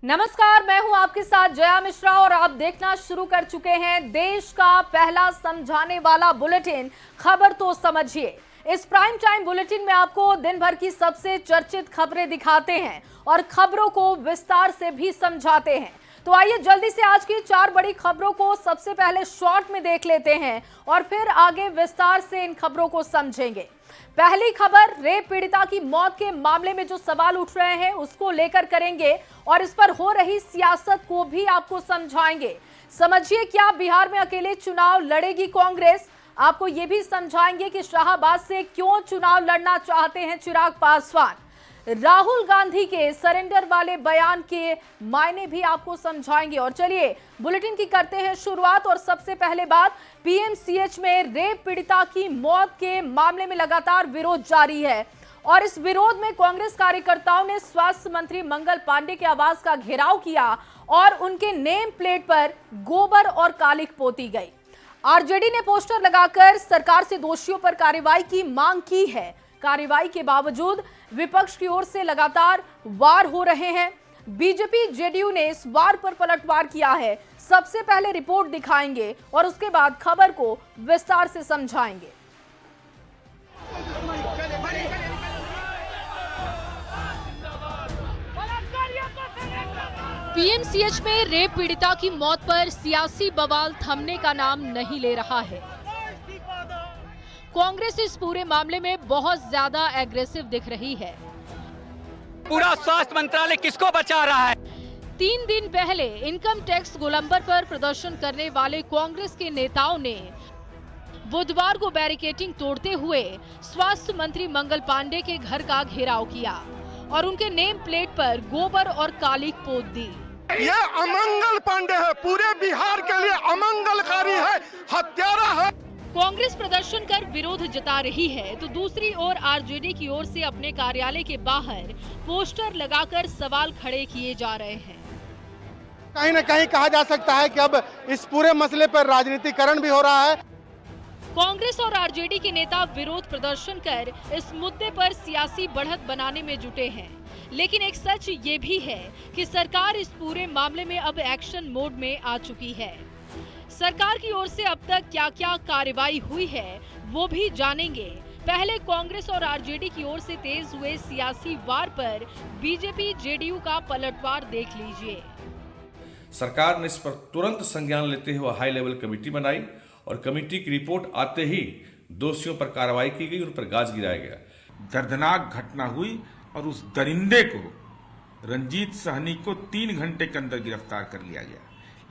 नमस्कार, मैं हूं आपके साथ जया मिश्रा और आप देखना शुरू कर चुके हैं देश का पहला समझाने वाला बुलेटिन खबर तो समझिए। इस प्राइम टाइम बुलेटिन में आपको दिन भर की सबसे चर्चित खबरें दिखाते हैं और खबरों को विस्तार से भी समझाते हैं। तो आइए जल्दी से आज की 4 बड़ी खबरों को सबसे पहले शॉर्ट में देख लेते हैं और फिर आगे विस्तार से इन खबरों को समझेंगे। पहली खबर, रेप पीड़िता की मौत के मामले में जो सवाल उठ रहे हैं उसको लेकर करेंगे और इस पर हो रही सियासत को भी आपको समझाएंगे। समझिए, क्या बिहार में अकेले चुनाव लड़ेगी कांग्रेस? आपको ये भी समझाएंगे कि शाहबाद से क्यों चुनाव लड़ना चाहते हैं चिराग पासवान। राहुल गांधी के सरेंडर वाले बयान के मायने भी आपको समझाएंगे। और चलिए बुलेटिन की करते हैं शुरुआत। और सबसे पहले बात, पीएमसीएच में रेप पीड़िता की मौत के मामले में लगातार विरोध जारी है और इस विरोध में कांग्रेस कार्यकर्ताओं ने स्वास्थ्य मंत्री मंगल पांडे के आवास का घेराव किया और उनके नेम प्लेट पर गोबर और कालिख पोती गई। आरजेडी ने पोस्टर लगाकर सरकार से दोषियों पर कार्रवाई की मांग की है। कार्रवाई के बावजूद विपक्ष की ओर से लगातार वार हो रहे हैं। बीजेपी जेडीयू ने इस वार पर पलटवार किया है। सबसे पहले रिपोर्ट दिखाएंगे और उसके बाद खबर को विस्तार से समझाएंगे। पीएमसीएच में रेप पीड़िता की मौत पर सियासी बवाल थमने का नाम नहीं ले रहा है। कांग्रेस इस पूरे मामले में बहुत ज्यादा एग्रेसिव दिख रही है। पूरा स्वास्थ्य मंत्रालय किसको बचा रहा है? 3 दिन पहले इनकम टैक्स गोलंबर पर प्रदर्शन करने वाले कांग्रेस के नेताओं ने बुधवार को बैरिकेडिंग तोड़ते हुए स्वास्थ्य मंत्री मंगल पांडे के घर का घेराव किया और उनके नेम प्लेट पर गोबर और कालिख पोत दी। ये अमंगल पांडे है, पूरे बिहार के लिए अमंगलकारी है, हत्यारा है। कांग्रेस प्रदर्शन कर विरोध जता रही है तो दूसरी ओर आरजेडी की ओर से अपने कार्यालय के बाहर पोस्टर लगाकर सवाल खड़े किए जा रहे हैं। कहीं न कहीं कहा जा सकता है कि अब इस पूरे मसले पर राजनीतिकरण भी हो रहा है। कांग्रेस और आरजेडी के नेता विरोध प्रदर्शन कर इस मुद्दे पर सियासी बढ़त बनाने में जुटे हैं, लेकिन एक सच ये भी है कि सरकार इस पूरे मामले में अब एक्शन मोड में आ चुकी है। सरकार की ओर से अब तक क्या क्या कार्रवाई हुई है वो भी जानेंगे। पहले कांग्रेस और आरजेडी की ओर से तेज हुए सियासी वार पर बीजेपी जेडीयू का पलटवार देख लीजिए। सरकार ने इस पर तुरंत संज्ञान लेते हुए हाई लेवल कमेटी बनाई और कमेटी की रिपोर्ट आते ही दोषियों पर कार्रवाई की गई, उन पर गाज गिराया गया। दर्दनाक घटना हुई और उस दरिंदे को, रंजीत सहनी को 3 घंटे के अंदर गिरफ्तार कर लिया गया,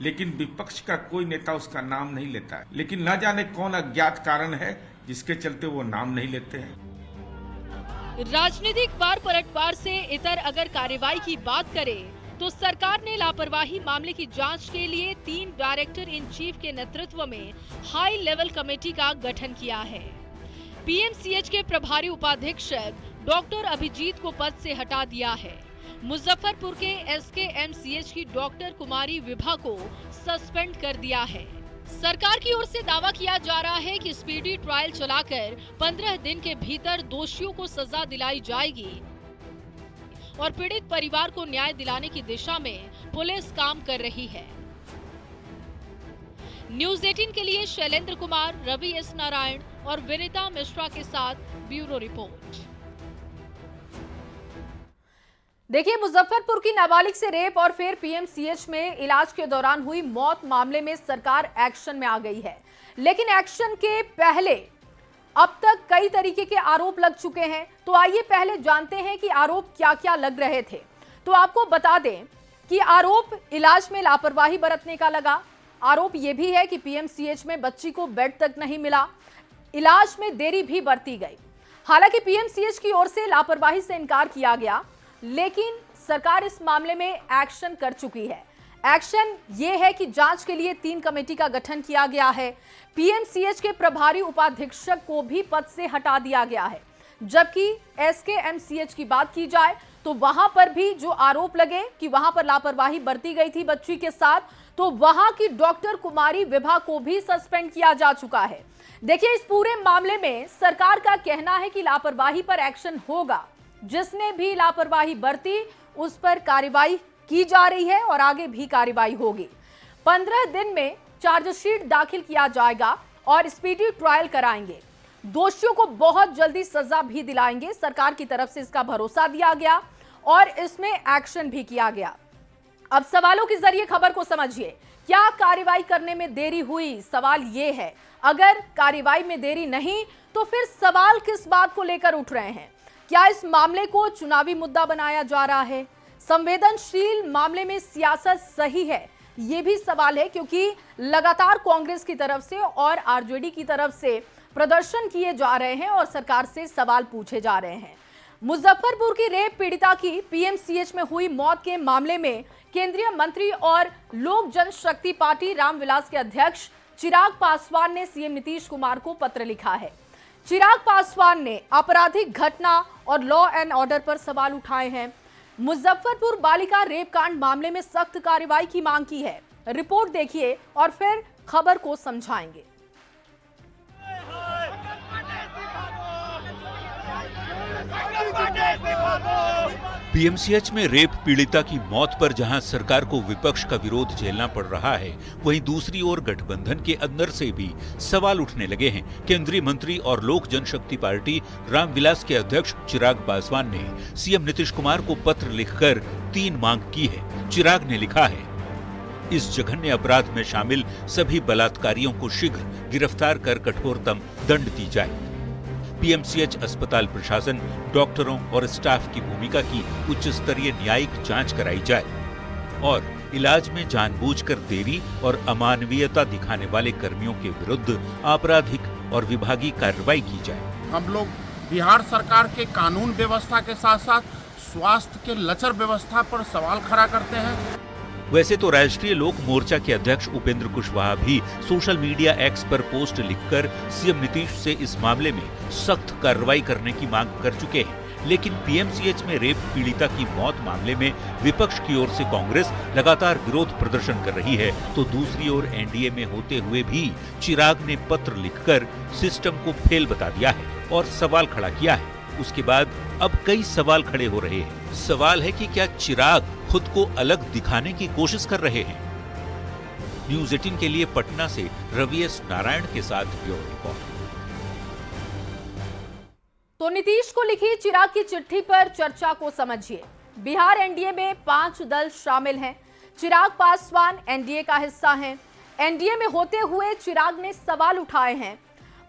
लेकिन विपक्ष का कोई नेता उसका नाम नहीं लेता है। लेकिन न जाने कौन अज्ञात कारण है जिसके चलते वो नाम नहीं लेते हैं। राजनीतिक वार पलटवार से इतर अगर कार्रवाई की बात करें तो सरकार ने लापरवाही मामले की जांच के लिए 3 डायरेक्टर इन चीफ के नेतृत्व में हाई लेवल कमेटी का गठन किया है। पीएमसीएच के प्रभारी उपाधीक्षक डॉक्टर अभिजीत को पद से हटा दिया है। मुजफ्फरपुर के एसकेएमसीएच की डॉक्टर कुमारी विभा को सस्पेंड कर दिया है। सरकार की ओर से दावा किया जा रहा है कि स्पीडी ट्रायल चलाकर 15 दिन के भीतर दोषियों को सजा दिलाई जाएगी और पीड़ित परिवार को न्याय दिलाने की दिशा में पुलिस काम कर रही है। न्यूज़ 18 के लिए शैलेंद्र कुमार, रवि एस नारायण और विनीता मिश्रा के साथ ब्यूरो रिपोर्ट। देखिए, मुजफ्फरपुर की नाबालिग से रेप और फिर पीएमसीएच में इलाज के दौरान हुई मौत मामले में सरकार एक्शन में आ गई है, लेकिन एक्शन के पहले अब तक कई तरीके के आरोप लग चुके हैं। तो आइए पहले जानते हैं कि आरोप क्या क्या लग रहे थे। तो आपको बता दें कि आरोप इलाज में लापरवाही बरतने का लगा। आरोप यह भी है कि पीएमसीएच में बच्ची को बेड तक नहीं मिला, इलाज में देरी भी बरती गई। हालांकि पीएमसीएच की ओर से लापरवाही से इनकार किया गया, लेकिन सरकार इस मामले में एक्शन कर चुकी है। एक्शन ये है कि जांच के लिए 3 कमेटी का गठन किया गया है। पीएमसीएच के प्रभारी उपाधीक्षक को भी पद से हटा दिया गया है, जबकि एसकेएमसीएच की बात की जाए तो वहां पर भी जो आरोप लगे कि वहां पर लापरवाही बरती गई थी बच्ची के साथ, तो वहां की डॉक्टर कुमारी विभा को भी सस्पेंड किया जा चुका है। देखिए, इस पूरे मामले में सरकार का कहना है कि लापरवाही पर एक्शन होगा, जिसने भी लापरवाही बरती उस पर कार्रवाई की जा रही है और आगे भी कार्रवाई होगी। 15 दिन में चार्जशीट दाखिल किया जाएगा और स्पीडी ट्रायल कराएंगे। दोषियों को बहुत जल्दी सजा भी दिलाएंगे। सरकार की तरफ से इसका भरोसा दिया गया और इसमें एक्शन भी किया गया। अब सवालों के जरिए खबर को समझिए। क्या कार्रवाई करने में देरी हुई? सवाल यह है। अगर कार्रवाई में देरी नहीं तो फिर सवाल किस बात को लेकर उठ रहे हैं? क्या इस मामले को चुनावी मुद्दा बनाया जा रहा है? संवेदनशील मामले में सियासत सही है? यह भी सवाल है, क्योंकि लगातार कांग्रेस की तरफ से और आरजेडी की तरफ से प्रदर्शन किए जा रहे हैं और सरकार से सवाल पूछे जा रहे हैं। मुजफ्फरपुर की रेप पीड़िता की पीएमसीएच में हुई मौत के मामले में केंद्रीय मंत्री और लोक जनशक्ति पार्टी रामविलास के अध्यक्ष चिराग पासवान ने सीएम नीतीश कुमार को पत्र लिखा है। चिराग पासवान ने आपराधिक घटना और लॉ एंड ऑर्डर पर सवाल उठाए हैं। मुजफ्फरपुर बालिका रेप कांड मामले में सख्त कार्रवाई की मांग की है। रिपोर्ट देखिए और फिर खबर को समझाएंगे। पीएमसीएच में रेप पीड़िता की मौत पर जहां सरकार को विपक्ष का विरोध झेलना पड़ रहा है, वहीं दूसरी ओर गठबंधन के अंदर से भी सवाल उठने लगे हैं। केंद्रीय मंत्री और लोक जनशक्ति पार्टी रामविलास के अध्यक्ष चिराग पासवान ने सीएम नीतीश कुमार को पत्र लिखकर 3 मांग की है। चिराग ने लिखा है, इस जघन्य अपराध में शामिल सभी बलात्कारियों को शीघ्र गिरफ्तार कर कठोरतम दंड दी जाए। पीएमसीएच अस्पताल प्रशासन, डॉक्टरों और स्टाफ की भूमिका की उच्च स्तरीय न्यायिक जांच कराई जाए और इलाज में जानबूझकर देरी और अमानवीयता दिखाने वाले कर्मियों के विरुद्ध आपराधिक और विभागीय कार्रवाई की जाए। हम लोग बिहार सरकार के कानून व्यवस्था के साथ साथ स्वास्थ्य के लचर व्यवस्था पर सवाल खड़ा करते हैं। वैसे तो राष्ट्रीय लोक मोर्चा के अध्यक्ष उपेंद्र कुशवाहा भी सोशल मीडिया एक्स पर पोस्ट लिखकर सीएम नीतीश से इस मामले में सख्त कार्रवाई करने की मांग कर चुके हैं। लेकिन पीएमसीएच में रेप पीड़िता की मौत मामले में विपक्ष की ओर से कांग्रेस लगातार विरोध प्रदर्शन कर रही है, तो दूसरी ओर एनडीए में होते हुए भी चिराग ने पत्र लिखकर सिस्टम को फेल बता दिया है और सवाल खड़ा किया है। उसके बाद अब कई सवाल खड़े हो रहे हैं। सवाल है कि क्या चिराग खुद को अलग दिखाने की कोशिश कर रहे हैं? न्यूज़ 18 के लिए पटना से रवि एस नारायण के साथ ब्यूरो रिपोर्ट। तो नीतीश को लिखी चिराग की चिट्ठी पर चर्चा को समझिए। बिहार एनडीए में 5 दल शामिल हैं। चिराग पासवान एनडीए का हिस्सा हैं। एनडीए में होते हुए चिराग ने सवाल उठाए हैं।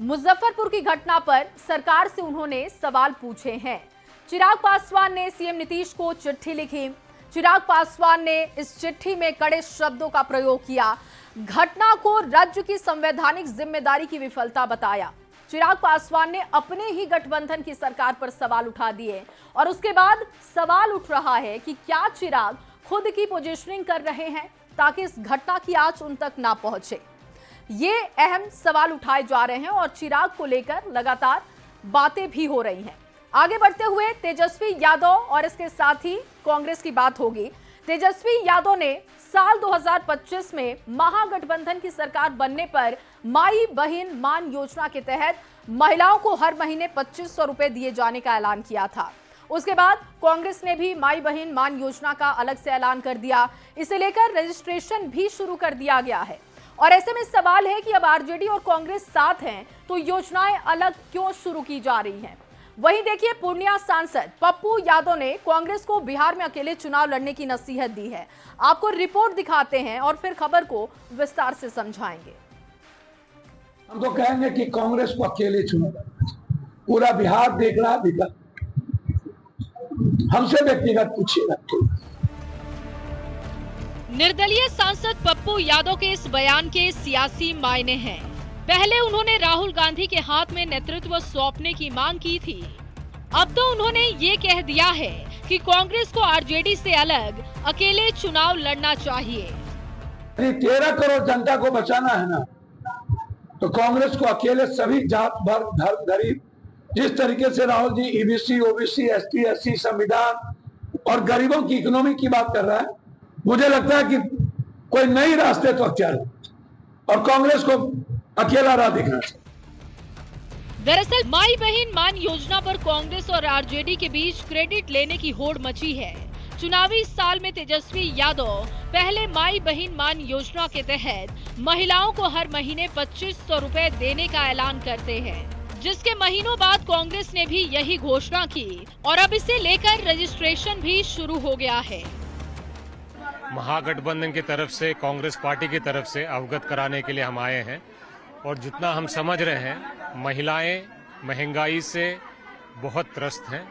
मुजफ्फरपुर की घटना पर सरकार से उन्होंने सवाल पूछे हैं। चिराग पासवान ने सीएम नीतीश को चिट्ठी लिखी। चिराग पासवान ने इस चिट्ठी में कड़े शब्दों का प्रयोग किया। घटना को राज्य की संवैधानिक जिम्मेदारी की विफलता बताया। चिराग पासवान ने अपने ही गठबंधन की सरकार पर सवाल उठा दिए और उसके बाद सवाल उठ रहा है कि क्या चिराग खुद की पोजीशनिंग कर रहे हैं ताकि इस घटना की आंच उन तक ना पहुंचे। ये अहम सवाल उठाए जा रहे हैं और चिराग को लेकर लगातार बातें भी हो रही हैं। आगे बढ़ते हुए तेजस्वी यादव और इसके साथ ही कांग्रेस की बात होगी। तेजस्वी यादव ने साल 2025 में महागठबंधन की सरकार बनने पर माई बहन मान योजना के तहत महिलाओं को हर महीने 2500 रुपए दिए जाने का ऐलान किया था। उसके बाद कांग्रेस ने भी माई बहन मान योजना का अलग से ऐलान कर दिया। इसे लेकर रजिस्ट्रेशन भी शुरू कर दिया गया है और ऐसे में सवाल है कि अब आरजेडी और कांग्रेस साथ हैं तो योजनाएं अलग क्यों शुरू की जा रही हैं। वहीं देखिए, पूर्णिया सांसद पप्पू यादव ने कांग्रेस को बिहार में अकेले चुनाव लड़ने की नसीहत दी है। आपको रिपोर्ट दिखाते हैं और फिर खबर को विस्तार से समझाएंगे। हम तो कहेंगे कि कांग्रेस को अकेले चुनाव, पूरा बिहार देख रहा है, हमसे व्यक्तिगत पूछिएगा। निर्दलीय सांसद पप्पू यादव के इस बयान के सियासी मायने हैं। पहले उन्होंने राहुल गांधी के हाथ में नेतृत्व सौंपने की मांग की थी। अब तो उन्होंने ये कह दिया है कि कांग्रेस को आरजेडी से अलग अकेले चुनाव लड़ना चाहिए। 13 करोड़ जनता को बचाना है ना, तो कांग्रेस को अकेले सभी जात वर्ग धर्म गरीब, जिस तरीके से Rahul ji EBC OBC ST SC संविधान और गरीबों की इकोनॉमी की बात कर रहा है, मुझे लगता है कि कोई नई रास्ते तो अख्तियार और कांग्रेस को अकेला राह दिखना चाहिए। दरअसल माई बहन मान योजना पर कांग्रेस और आरजेडी के बीच क्रेडिट लेने की होड़ मची है। चुनावी साल में तेजस्वी यादव पहले माई बहन मान योजना के तहत महिलाओं को हर महीने 2500 रुपए देने का ऐलान करते हैं, जिसके महीनों बाद कांग्रेस ने भी यही घोषणा की और अब इसे लेकर रजिस्ट्रेशन भी शुरू हो गया है। महागठबंधन की तरफ से, कांग्रेस पार्टी की तरफ से अवगत कराने के लिए हम आए हैं और जितना हम समझ रहे हैं महिलाएं महंगाई से बहुत त्रस्त हैं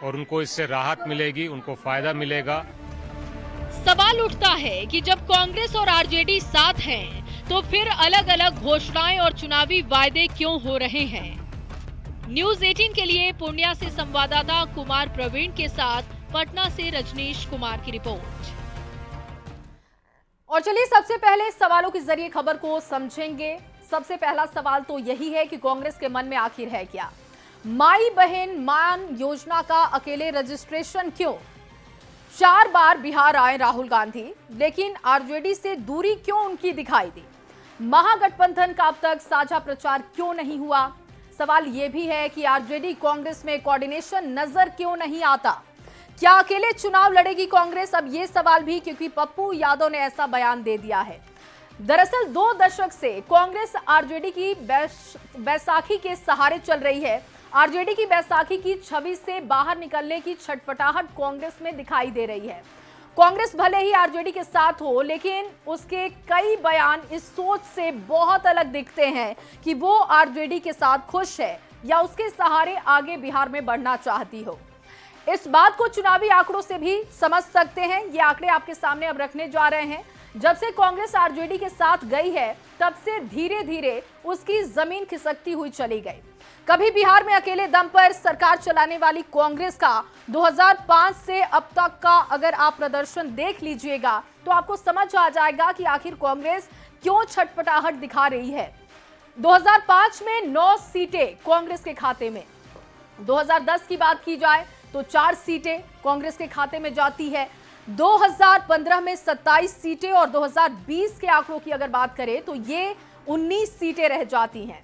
और उनको इससे राहत मिलेगी, उनको फायदा मिलेगा। सवाल उठता है कि जब कांग्रेस और आरजेडी साथ हैं, तो फिर अलग अलग घोषणाएं और चुनावी वायदे क्यों हो रहे हैं? न्यूज 18 के लिए पूर्णिया से संवाददाता कुमार प्रवीण के साथ पटना से रजनीश कुमार की रिपोर्ट। और चलिए सबसे पहले सवालों के जरिए खबर को समझेंगे। सबसे पहला सवाल तो यही है कि कांग्रेस के मन में आखिर है क्या? माई बहन मान योजना का अकेले रजिस्ट्रेशन क्यों? 4 बार बिहार आए राहुल गांधी, लेकिन आरजेडी से दूरी क्यों उनकी दिखाई दी? महागठबंधन का अब तक साझा प्रचार क्यों नहीं हुआ? सवाल यह भी है कि आरजेडी कांग्रेस में कोऑर्डिनेशन नजर क्यों नहीं आता? क्या अकेले चुनाव लड़ेगी कांग्रेस? अब ये सवाल भी, क्योंकि पप्पू यादव ने ऐसा बयान दे दिया है। दरअसल 2 दशक से कांग्रेस आरजेडी की बैसाखी के सहारे चल रही है। आरजेडी की बैसाखी की छवि से बाहर निकलने की छटपटाहट कांग्रेस में दिखाई दे रही है। कांग्रेस भले ही आरजेडी के साथ हो, लेकिन उसके कई बयान इस सोच से बहुत अलग दिखते हैं कि वो आरजेडी के साथ खुश है या उसके सहारे आगे बिहार में बढ़ना चाहती हो। इस बात को चुनावी आंकड़ों से भी समझ सकते हैं। ये आंकड़े आपके सामने अब रखने जा रहे हैं। जब से कांग्रेस आरजेडी के साथ गई है, तब से धीरे धीरे उसकी जमीन खिसकती हुई चली गई। कभी बिहार में अकेले दम पर सरकार चलाने वाली कांग्रेस का 2005 से अब तक का अगर आप प्रदर्शन देख लीजिएगा, तो आपको समझ आ जाएगा कि आखिर कांग्रेस क्यों छटपटाहट दिखा रही है। 2005 में 9 सीटें कांग्रेस के खाते में, 2010 की बात की जाए तो 4 सीटें कांग्रेस के खाते में जाती है। 2015 में 27 सीटें और 2020 के आंकड़ों की अगर बात करें तो ये 19 सीटें रह जाती हैं।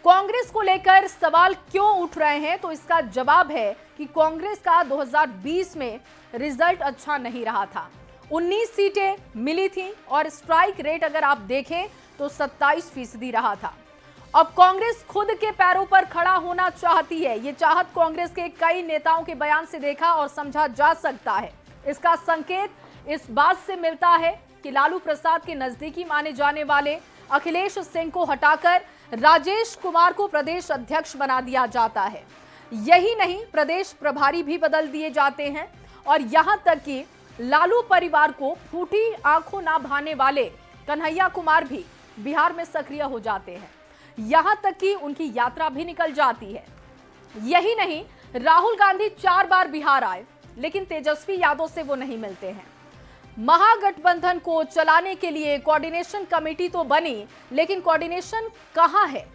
कांग्रेस को लेकर सवाल क्यों उठ रहे हैं? तो इसका जवाब है कि कांग्रेस का 2020 में रिजल्ट अच्छा नहीं रहा था। 19 सीटें मिली थी और स्ट्राइक रेट अगर आप देखें तो 27% रहा था। अब कांग्रेस खुद के पैरों पर खड़ा होना चाहती है। ये चाहत कांग्रेस के कई नेताओं के बयान से देखा और समझा जा सकता है। इसका संकेत इस बात से मिलता है कि लालू प्रसाद के नजदीकी माने जाने वाले अखिलेश सिंह को हटाकर राजेश कुमार को प्रदेश अध्यक्ष बना दिया जाता है। यही नहीं, प्रदेश प्रभारी भी बदल दिए जाते हैं और यहां तक कि लालू परिवार को फूटी आंखों ना भाने वाले कन्हैया कुमार भी बिहार में सक्रिय हो जाते हैं। यहां तक कि उनकी यात्रा भी निकल जाती है। यही नहीं, राहुल गांधी 4 बार बिहार आए, लेकिन तेजस्वी यादव से वो नहीं मिलते हैं। महागठबंधन को चलाने के लिए कोऑर्डिनेशन कमेटी तो बनी, लेकिन कोऑर्डिनेशन कहां है?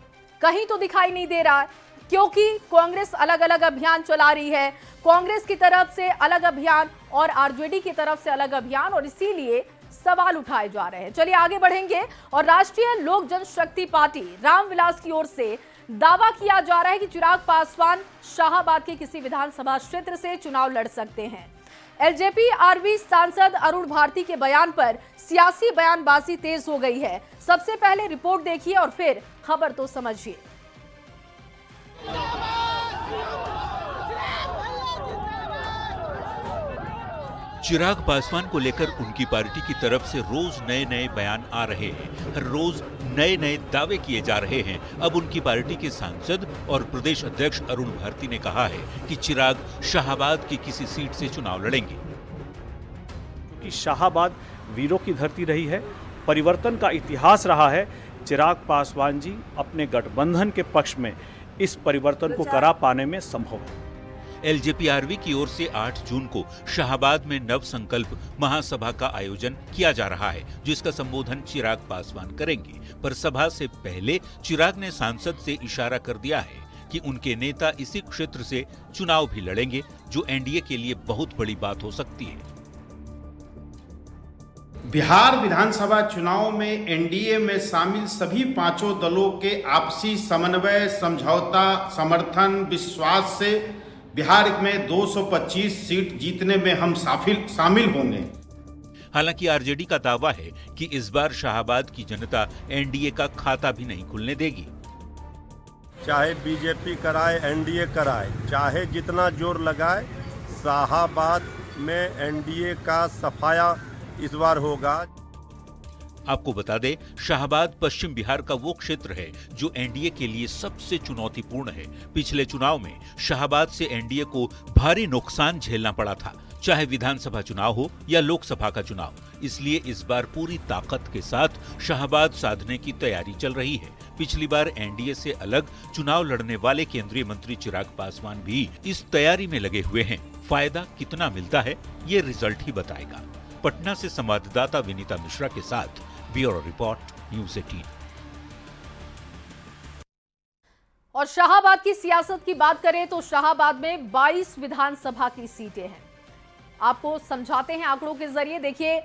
कहीं तो दिखाई नहीं दे रहा, क्योंकि कांग्रेस अलग अलग अभियान चला रही है। कांग्रेस की तरफ से अलग अभियान और आरजेडी की तरफ से अलग अभियान, और इसीलिए सवाल उठाए जा रहे हैं। चलिए आगे बढ़ेंगे और राष्ट्रीय लोक जनशक्ति पार्टी रामविलास की ओर से दावा किया जा रहा है कि चिराग पासवान शाहाबाद के किसी विधानसभा क्षेत्र से चुनाव लड़ सकते हैं। एलजेपी आरवी सांसद अरुण भारती के बयान पर सियासी बयानबाजी तेज हो गई है। सबसे पहले रिपोर्ट देखिए और फिर खबर तो समझिए। चिराग पासवान को लेकर उनकी पार्टी की तरफ से रोज नए नए बयान आ रहे हैं। हर रोज नए नए दावे किए जा रहे हैं। अब उनकी पार्टी के सांसद और प्रदेश अध्यक्ष अरुण भारती ने कहा है कि चिराग शाहाबाद की किसी सीट से चुनाव लड़ेंगे। क्योंकि शाहाबाद वीरों की धरती रही है, परिवर्तन का इतिहास रहा है। चिराग पासवान जी अपने गठबंधन के पक्ष में इस परिवर्तन को करा पाने में संभव है। एलजेपीआरवी की ओर से 8 जून को शाहाबाद में नव संकल्प महासभा का आयोजन किया जा रहा है, जिसका संबोधन चिराग पासवान करेंगे। पर सभा से पहले चिराग ने सांसद से इशारा कर दिया है कि उनके नेता इसी क्षेत्र से चुनाव भी लड़ेंगे, जो एनडीए के लिए बहुत बड़ी बात हो सकती है। बिहार विधानसभा चुनाव में एनडीए में शामिल सभी 5 दलों के आपसी समन्वय, समझौता, समर्थन, विश्वास से बिहार में 225 सीट जीतने में हम शामिल होंगे। हालांकि आरजेडी का दावा है कि इस बार शाहाबाद की जनता एनडीए का खाता भी नहीं खुलने देगी। चाहे बीजेपी कराए, एनडीए कराए, चाहे जितना जोर लगाए, शाहाबाद में एनडीए का सफाया इस बार होगा। आपको बता दें, शाहाबाद पश्चिम बिहार का वो क्षेत्र है जो एनडीए के लिए सबसे चुनौतीपूर्ण है। पिछले चुनाव में शाहाबाद से एनडीए को भारी नुकसान झेलना पड़ा था, चाहे विधानसभा चुनाव हो या लोकसभा का चुनाव। इसलिए इस बार पूरी ताकत के साथ शाहाबाद साधने की तैयारी चल रही है। पिछली बार एनडीए से अलग चुनाव लड़ने वाले केंद्रीय मंत्री चिराग पासवान भी इस तैयारी में लगे हुए हैं। फायदा कितना मिलता है, ये रिजल्ट ही बताएगा। पटना से संवाददाता विनीता मिश्रा के साथ ब्यूरो रिपोर्ट, न्यूज़ 18। और शाहाबाद की सियासत की बात करें तो शाहाबाद में 22 विधानसभा की सीटें हैं। आपको समझाते हैं आंकड़ों के जरिए। देखिए,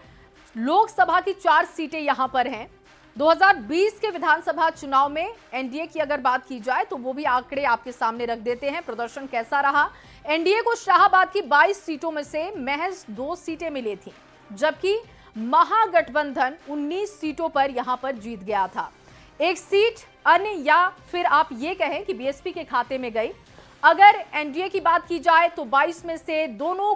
लोकसभा की 4 सीटें यहां पर हैं। 2020 के विधानसभा चुनाव में एनडीए की अगर बात की जाए तो वो भी आंकड़े आपके सामने रख देते हैं। प्रदर्शन कैसा रहा? एनडीए को शाहाबाद की 22 सीटों में से महज 2 सीटें मिली थी, जबकि महागठबंधन 19 सीटों पर यहां पर जीत गया था। एक सीट अन्य या फिर आप ये कहें कि बीएसपी के खाते में गई। अगर एनडीए की बात की जाए तो 22 में से दोनों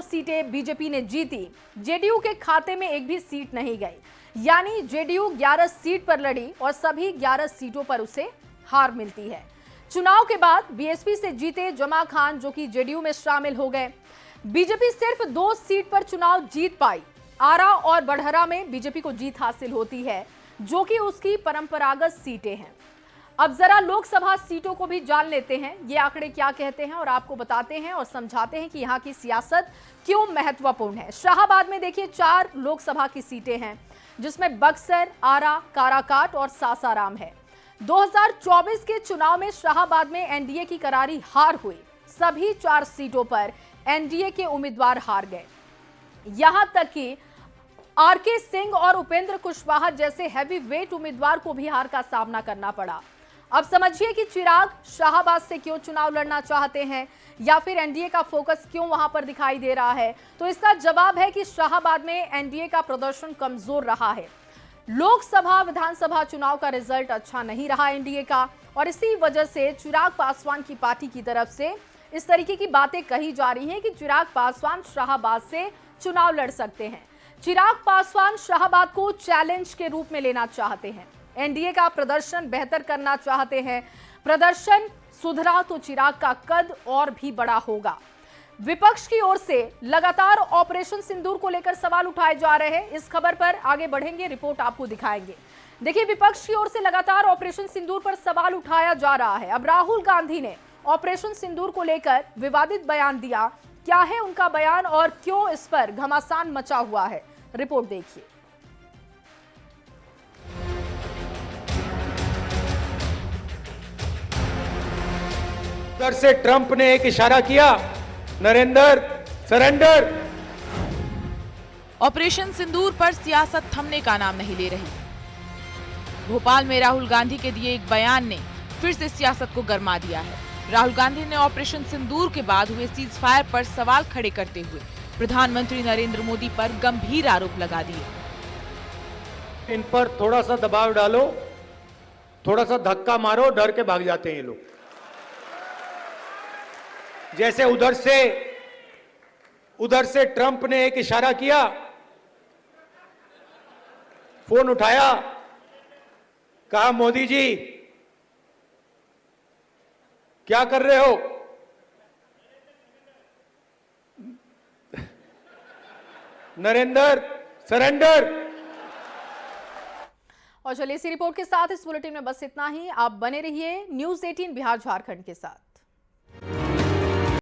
सीटें बीजेपी ने जीती। जेडीयू के खाते में एक भी सीट नहीं गई, यानी जेडीयू 11 सीट पर लड़ी और सभी 11 सीटों पर उसे हार मिलती है। चुनाव के बाद बीएसपी से जीते जमा खान जो कि जेडीयू में शामिल हो गए। बीजेपी सिर्फ 2 सीट पर चुनाव जीत पाई। आरा और बढ़हरा में बीजेपी को जीत हासिल होती है, जो कि उसकी परंपरागत सीटें हैं। अब जरा लोकसभा सीटों को भी जान लेते हैं, ये आंकड़े क्या कहते हैं, और आपको बताते हैं और समझाते हैं कि यहाँ की सियासत क्यों महत्वपूर्ण है। शाहाबाद में देखिए 4 लोकसभा की सीटें हैं, जिसमें बक्सर, आरा, काराकाट और सासाराम है। 2024 के चुनाव में शाहाबाद में एनडीए की करारी हार हुई। सभी 4 सीटों पर एनडीए के उम्मीदवार हार गए। यहां तक कि आरके सिंह और उपेंद्र कुशवाहा जैसे हैवी वेट उम्मीदवार को भी हार का सामना करना पड़ा। अब समझिए कि चिराग शाहाबाद से क्यों चुनाव लड़ना चाहते हैं, या फिर एनडीए का फोकस क्यों वहां पर दिखाई दे रहा है। तो इसका जवाब है कि शाहाबाद में एनडीए का प्रदर्शन कमजोर रहा है। लोकसभा विधानसभा चुनाव का रिजल्ट अच्छा नहीं रहा एनडीए का, और इसी वजह से चिराग पासवान की पार्टी की तरफ से इस तरीके की बातें कही जा रही हैं कि चिराग पासवान शाहाबाद से चुनाव लड़ सकते हैं। चिराग पासवान शाहाबाद को चैलेंज के रूप में लेना चाहते हैं। एनडीए का प्रदर्शन बेहतर करना चाहते हैं। प्रदर्शन सुधरा तो चिराग का कद और भी बड़ा होगा। विपक्ष की ओर से लगातार ऑपरेशन सिंदूर को लेकर सवाल उठाए जा रहे हैं। इस खबर पर आगे बढ़ेंगे, रिपोर्ट आपको दिखाएंगे। देखिए, विपक्ष की ओर से लगातार ऑपरेशन सिंदूर पर सवाल उठाया जा रहा है। अब राहुल गांधी ने ऑपरेशन सिंदूर को लेकर विवादित बयान दिया। क्या है उनका बयान और क्यों इस पर घमासान मचा हुआ है, रिपोर्ट देखिए। उधर से ट्रंप ने एक इशारा किया, नरेंद्र सरेंडर। ऑपरेशन सिंदूर पर सियासत थमने का नाम नहीं ले रही। भोपाल में राहुल गांधी के दिए एक बयान ने फिर से सियासत को गरमा दिया है। राहुल गांधी ने ऑपरेशन सिंदूर के बाद हुए सीज फायर पर सवाल खड़े करते हुए प्रधानमंत्री नरेंद्र मोदी पर गंभीर आरोप लगा दिए। इन पर थोड़ा सा दबाव डालो, थोड़ा सा धक्का मारो, डर के भाग जाते हैं ये लोग। जैसे उधर से ट्रंप ने एक इशारा किया, फोन उठाया, कहा मोदी जी क्या कर रहे हो? नरेंद्र सरेंडर। और चलिए इसी रिपोर्ट के साथ इस बुलेटिन में बस इतना ही। आप बने रहिए न्यूज़ 18 बिहार झारखंड के साथ।